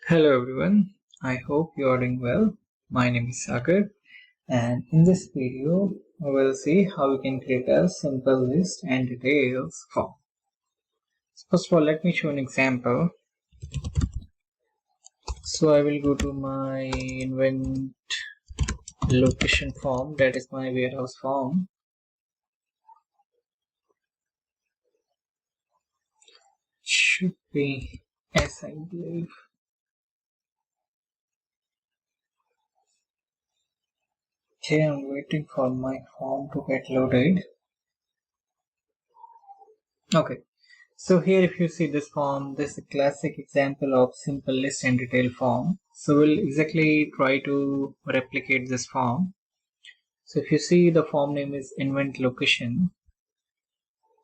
Hello everyone, I hope you are doing well. My name is Sagar, and in this video we will see how we can create a simple list and details form. First of all, let me show an example. So I will go to my invent location form, that is my warehouse form. Should be S, I believe. Okay, I'm waiting for my form to get loaded. Okay, so here if you see this form, this is a classic example of simple list and detail form. So we'll exactly try to replicate this form. So if you see, the form name is invent location.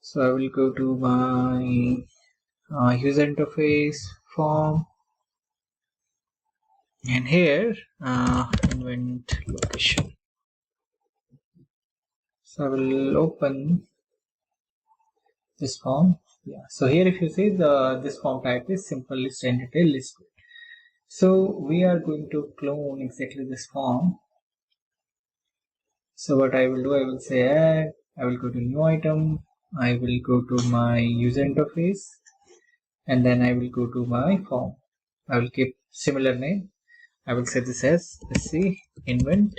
So I will go to my user interface form, and here invent location. So I will open this form. Yeah, so here if you see, this form type is simple list and detail list. So we are going to clone exactly this form. So what I will do, I will say add, I will go to new item, I will go to my user interface, and then I will go to my form. I will keep similar name. I will say this as SC invent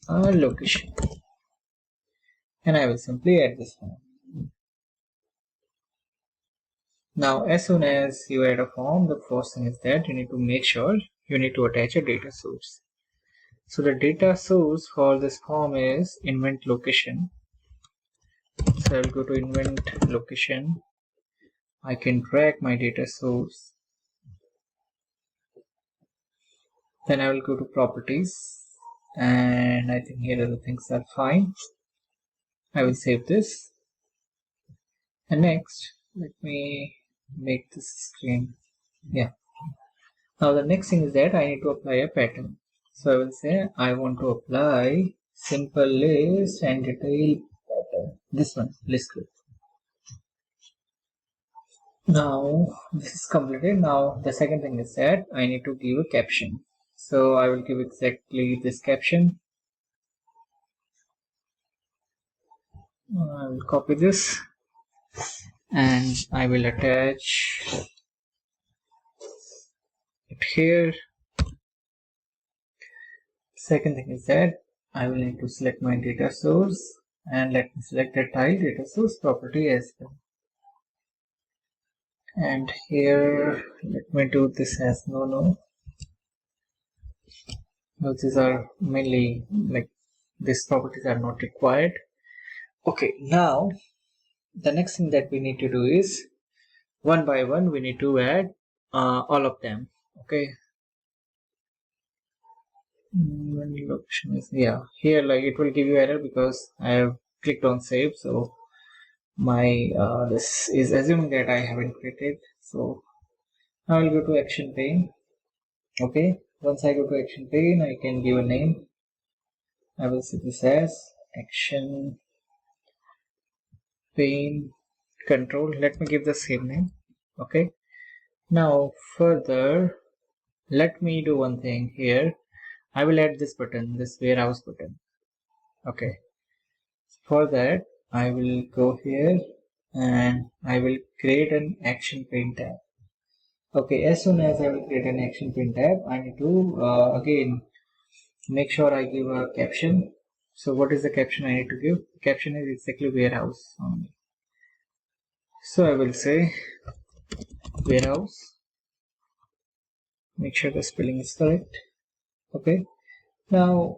location, and I will simply add this form. Now as soon as you add a form, the first thing is that you need to make sure you need to attach a data source. So the data source for this form is invent location. So I will go to invent location. I can drag my data source. Then I will go to properties, and I think here the things are fine. I will save this, and next let me make this screen. Yeah. Now the next thing is that I need to apply a pattern. So I will say I want to apply simple list and detail pattern. This one, list group. Now this is completed. Now the second thing is that I need to give a caption. So I will give exactly this caption. I will copy this and I will attach it here. Second thing is that I will need to select my data source, and let me select the tile data source property as well. And here let me do this as no. These are mainly like these properties are not required. Okay, now the next thing that we need to do is one by one we need to add all of them. Okay, location is, yeah, here like it will give you error because I have clicked on save. So my this is assuming that I haven't created. So I will go to action pane. Okay, once I go to action pane, I can give a name. I will set this as action pane control. Let me give the same name. Okay, now further let me do one thing here. I will add this button, this warehouse button. Okay, for that I will go here and I will create an action pane tab. Okay, as soon as I will create an action pane tab, I need to again make sure I give a caption. So what is the caption I need to give? The caption is exactly warehouse only. So I will say warehouse. Make sure the spelling is correct. Okay, now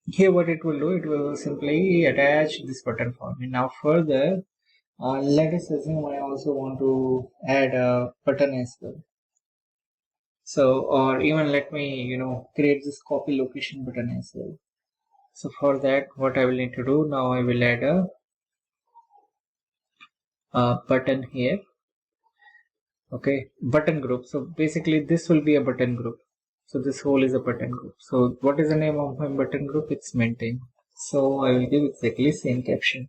here what it will do, it will simply attach this button for me. Now further, let us assume I also want to add a button as well. So, or even let me, create this copy location button as well. So for that, what I will need to do now, I will add a button here. Okay, button group. So basically this will be a button group. So this whole is a button group. So what is the name of my button group? It's maintain. So I will give exactly same caption.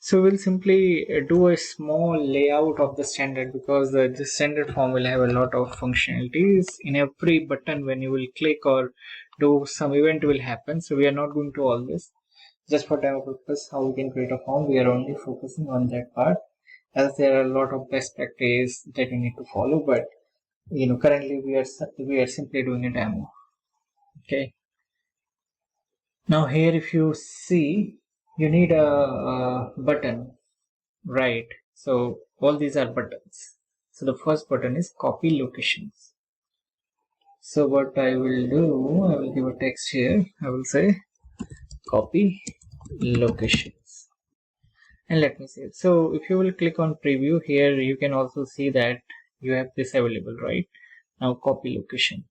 So we'll simply do a small layout of the standard, because the standard form will have a lot of functionalities. In every button, when you will click or do some event will happen. So we are not going to all this. Just for demo purpose, how we can create a form, we are only focusing on that part, as there are a lot of best practice that you need to follow. But currently we are simply doing a demo. Okay. Now here, if you see, you need a button. Right, so all these are buttons. So the first button is copy locations. So what I will do, I will give a text here. I will say copy locations, and let me see it. So if you will click on preview here, you can also see that you have this available, right? Now copy location.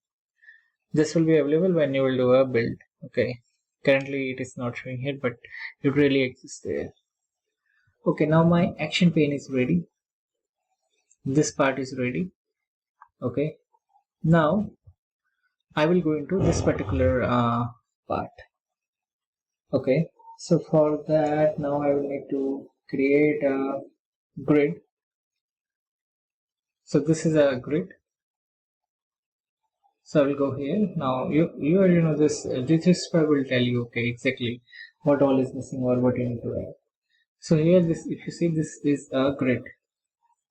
This will be available when you will do a build. Okay, currently it is not showing here, but it really exists there. Okay, now my action pane is ready. This part is ready. Okay, now I will go into this particular part. Okay, so for that, now I will need to create a grid. So this is a grid. So I will go here. Now you already know this. D365 will tell you, okay, exactly what all is missing or what you need to add. So here, this, if you see, this is a grid.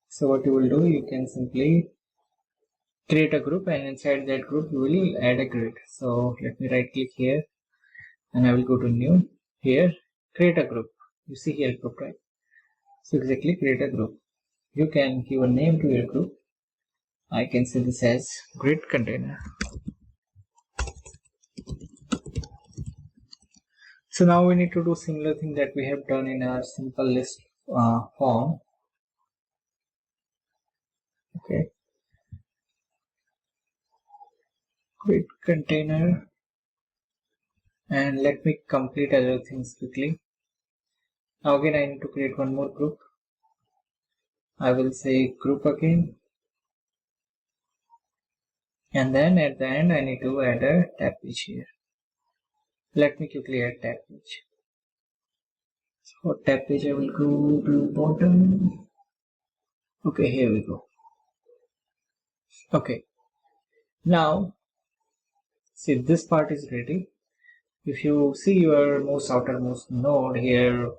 So what you will do, you can simply create a group, and inside that group you will add a grid. So let me right click here, and I will go to new. Here, create a group. You see here group, right? So exactly, create a group. You can give a name to your group. I can say this as grid container. So now we need to do similar thing that we have done in our simple list form. Okay, grid container, and let me complete other things quickly. Now again, I need to create one more group. I will say group again, and then at the end I need to add a tab page here. Let me quickly add tab page. So for tab page, I will go to bottom. Okay, here we go. Okay, now see, this part is ready. If you see your most outermost node here,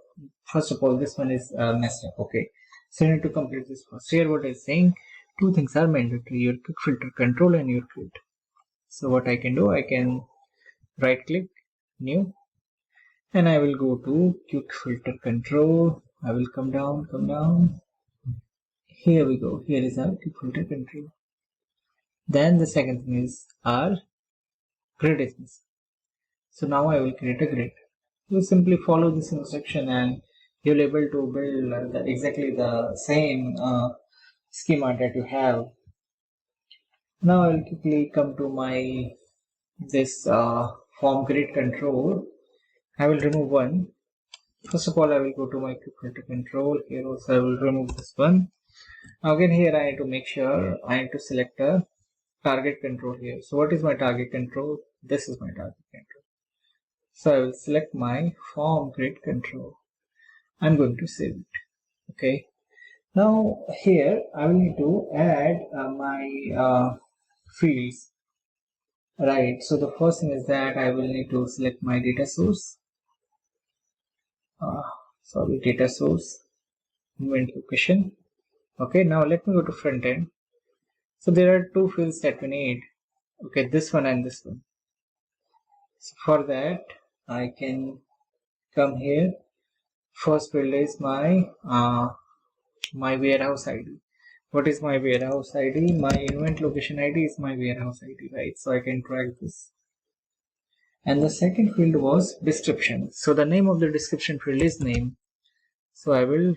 first of all, this one is messed up. Okay, so you need to complete this first. Here what is saying, two things are mandatory: your quick filter control and your grid. So what I can do, I can right click, new, and I will go to quick filter control. I will come down. Here we go. Here is our quick filter control. Then the second thing is our grid is missing. So now I will create a grid. You simply follow this instruction and you'll be able to build exactly the same schema that you have. Now I will quickly come to my this form grid control. I will remove one. First of all, I will go to my quick filter control. Here also I will remove this one. Now again, here I need to make sure I need to select a target control here. So what is my target control? This is my target control. So I will select my form grid control. I'm going to save it. Okay. Now here I will need to add my fields. Right. So the first thing is that I will need to select my data source. Data source, event location. Okay. Now let me go to front end. So there are two fields that we need. Okay, this one and this one. So for that, I can come here. First field is my warehouse ID. What is my warehouse ID? My event location ID is my warehouse ID, right? So I can drag this. And the second field was description. So the name of the description field is name. So I will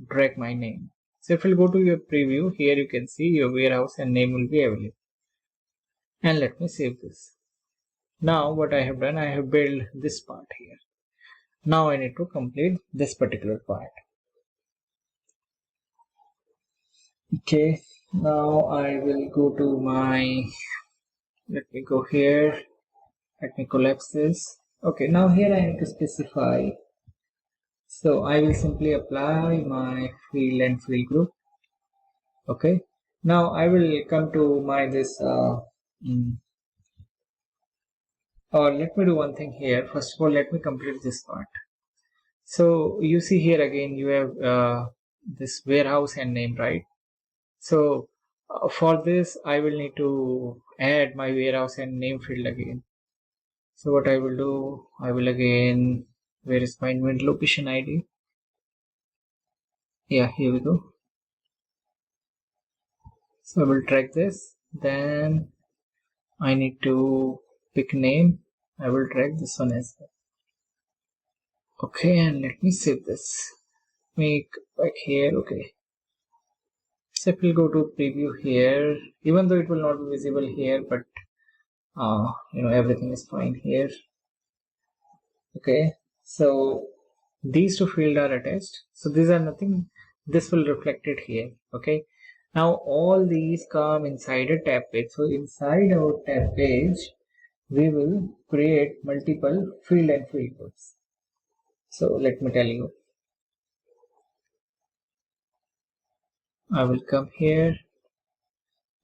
drag my name. So if you go to your preview, here you can see your warehouse and name will be available. And let me save this. Now what I have done, I have built this part here. Now I need to complete this particular part. Okay, now I will go to my, let me go here, let me collapse this. Okay, now here I need to specify So I will simply apply my field and field group. Okay. Now I will come to my this or let me do one thing here. First of all, let me complete this part. So you see here again you have this warehouse and name, right? So for this I will need to add my warehouse and name field again. So what I will do, I will again, where is my event location ID? Yeah, here we go. So I will track this. Then I need to pick name. I will track this one as well. Okay, and let me save this. Make back here. Okay. So if we'll go to preview here, even though it will not be visible here, but everything is fine here. Okay. So these two fields are attached. So these are nothing. This will reflect it here. Okay. Now all these come inside a tab page. So inside our tab page, we will create multiple field and field groups. So let me tell you. I will come here.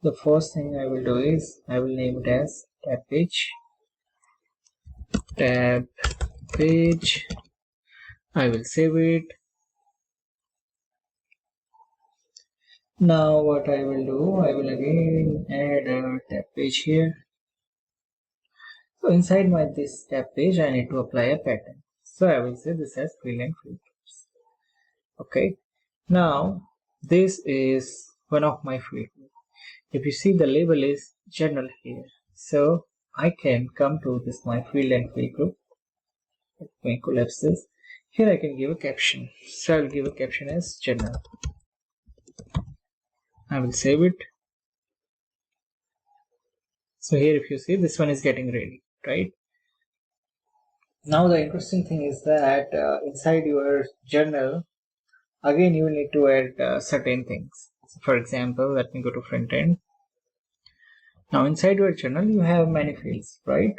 The first thing I will do is I will name it as tab page. Tab page. I will save it. Now what I will do, I will again add a tab page here. So inside my this tab page, I need to apply a pattern. So I will say this as field and field groups. Okay. Now this is one of my field groups. If you see, the label is journal here. So I can come to this my field and field group. Let me collapse this. Here I can give a caption. So I will give a caption as journal. I will save it. So here if you see, this one is getting ready, right? Now the interesting thing is that inside your journal, again you will need to add certain things. So for example, let me go to front end. Now inside your journal you have many fields, right?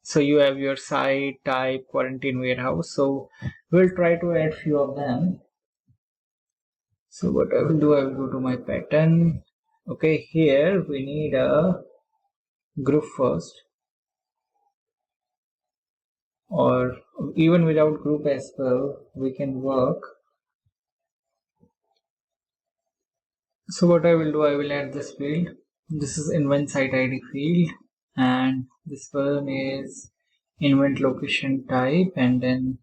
So you have your site, type, quarantine, warehouse. So we'll try to add few of them. So what I will do, I will go to my pattern. Okay, here we need a group first, or even without group as well, we can work. So what I will do, I will add this field. This is invent site ID field, and this one is invent location type, and then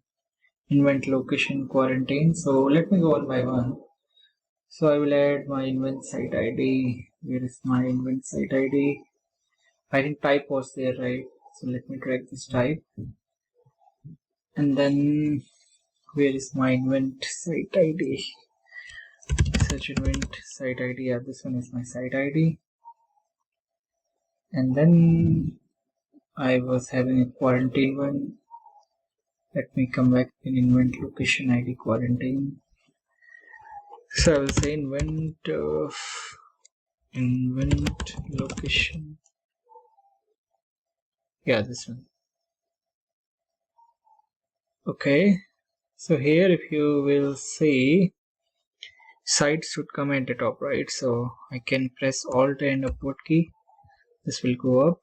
invent location quarantine. So let me go one by one. So I will add my invent site ID. Where is my invent site ID? I think type was there, right? So let me drag this type. And then where is my invent site ID? Search invent site ID. Yeah, this one is my site ID. And then I was having a quarantine one. Let me come back in invent location ID quarantine. So I will say invent location. Yeah, this one. Okay. So here if you will see, site should come at the top, right? So I can press Alt and upward key. This will go up.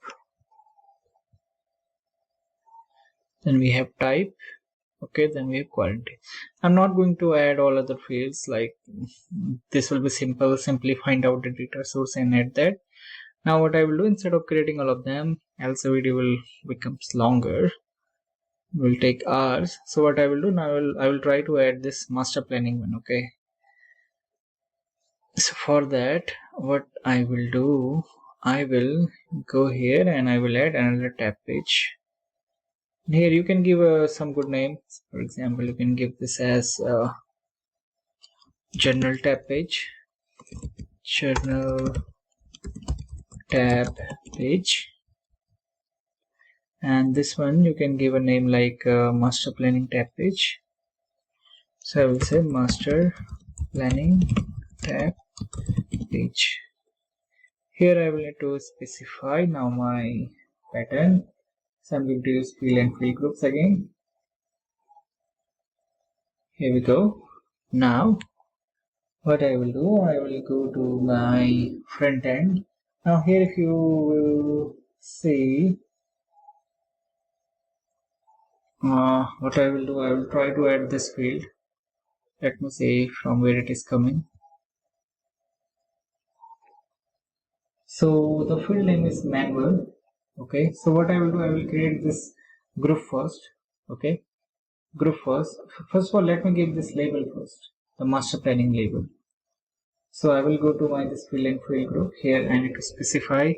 Then we have type. Okay, then we have quarantine. I'm not going to add all other fields, like this will be simple. Simply find out the data source and add that. Now what I will do, instead of creating all of them, else the video will becomes longer, will take hours. So what I will do now, I will try to add this master planning one. Okay, so for that, what I will do, I will go here and I will add another tab page. Here you can give some good names. For example, you can give this as journal tab page, journal tab page, and this one you can give a name like master planning tab page. So I will say master planning tab page. Here I will need to specify now my pattern. So I'm going to use field and field groups again. Here we go. Now what I will do, I will go to my front end. Now here if you will see what I will do, I will try to add this field. Let me see from where it is coming. So the field name is manual. Okay, so what I will do, I will create this group first. Okay, group first. First of all, let me give this label first, the master planning label. So I will go to my this field and field group. Here I need to specify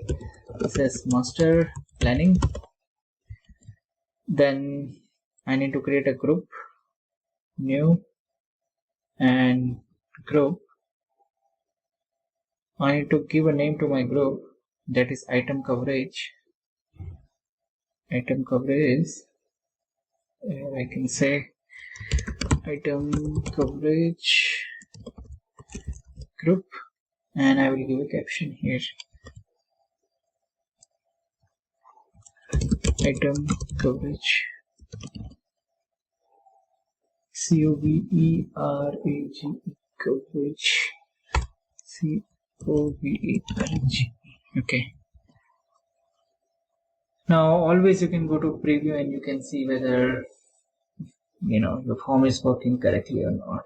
this as master planning. Then I need to create a group, new, and group. I need to give a name to my group, that is item coverage. Item coverage, I can say item coverage group, and I will give a caption here. Item coverage, coverage, coverage, coverage. Okay. Now always you can go to preview and you can see whether your form is working correctly or not.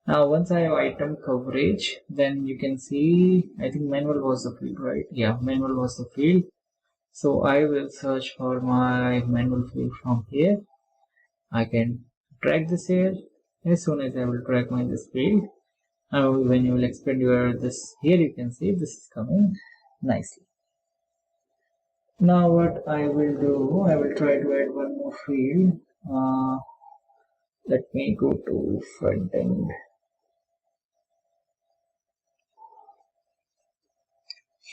Now once I have item coverage, then you can see, I think manual was the field, right? Yeah, manual was the field. So I will search for my manual field from here. I can drag this here. As soon as I will drag my this field, when you will expand your this here, you can see this is coming nicely. Now what I will do, I will try to add one more field. Let me go to front end.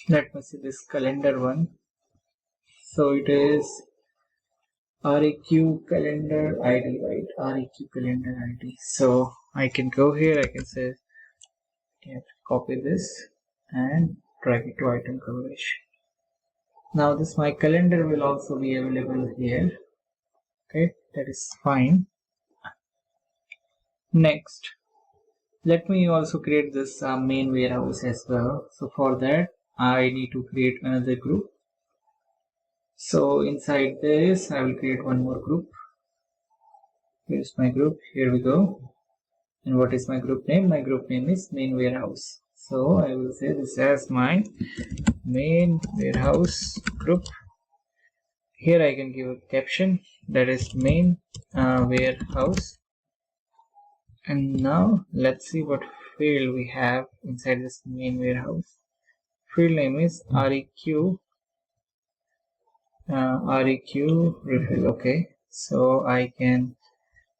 Let me see this calendar one. So it is REQ calendar ID, right? REQ calendar ID. So I can go here, I can say, copy this and drag it to item coverage. Now this my calendar will also be available here. Okay, that is fine. Next, let me also create this main warehouse as well. So for that, I need to create another group. So inside this, I will create one more group. Here's my group. Here we go. And what is my group name? My group name is main warehouse. So I will say this as my main warehouse group. Here I can give a caption, that is main warehouse. And now let's see what field we have inside this main warehouse. Field name is REQ refill. Okay, so I can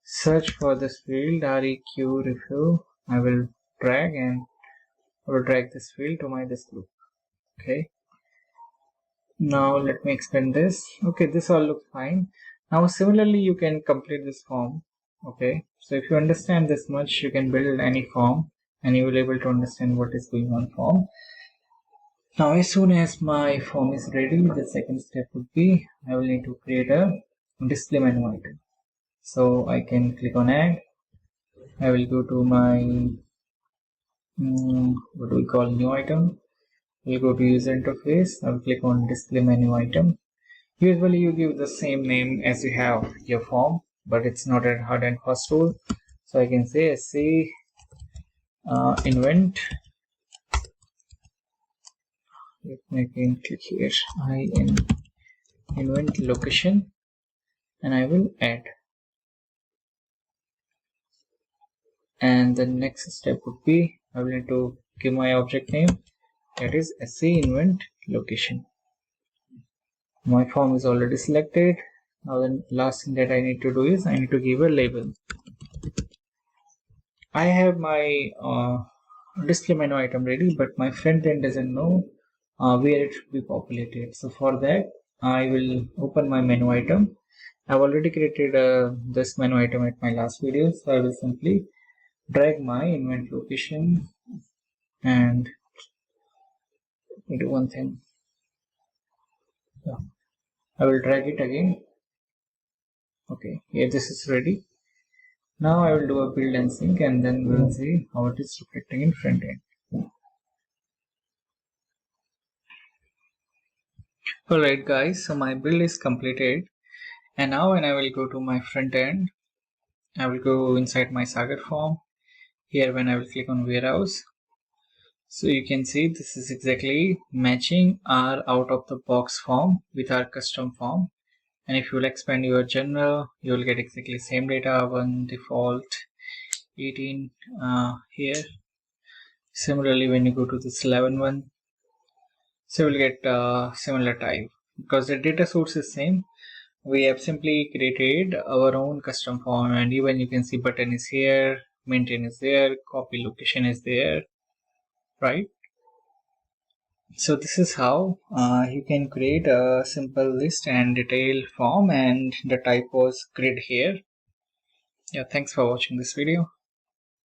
search for this field REQ refill. I will drag and I will drag this field to my this group. Okay, now let me expand this. Okay, this all looks fine. Now similarly you can complete this form. Okay, so if you understand this much, you can build any form and you will be able to understand what is going on form. Now as soon as my form is ready, the second step would be I will need to create a display menu item. So I can click on add. I will go to my what do we call new item. We'll go to user interface. I will click on display menu item. Usually you give the same name as you have your form, but it's not a hard and fast rule. So I can say sc invent. Let me again click here. Invent location, and I will add. And the next step would be I will need to give my object name, that is sc invent location. My form is already selected. Now the last thing that I need to do is I need to give a label. I have my display menu item ready, but my front end doesn't know where it should be populated. So for that, I will open my menu item. I've already created this menu item at my last video, so I will simply drag my invent location and do one thing. Yeah. I will drag it again. Okay, here this is ready. Now I will do a build and sync, and then we'll see how it is reflecting in front end. Alright guys, so my build is completed, and now when I will go to my front end, I will go inside my Sagar form. Here when I will click on warehouse, so you can see this is exactly matching our out of the box form with our custom form. And if you will expand your general, you will get exactly same data, 1 default 18 here. Similarly, when you go to this 11 one, so you will get similar type. Because the data source is same, we have simply created our own custom form, and even you can see button is here, maintain is there, copy location is there, right? So this is how you can create a simple list and detailed form, and the type was grid here. Yeah, thanks for watching this video.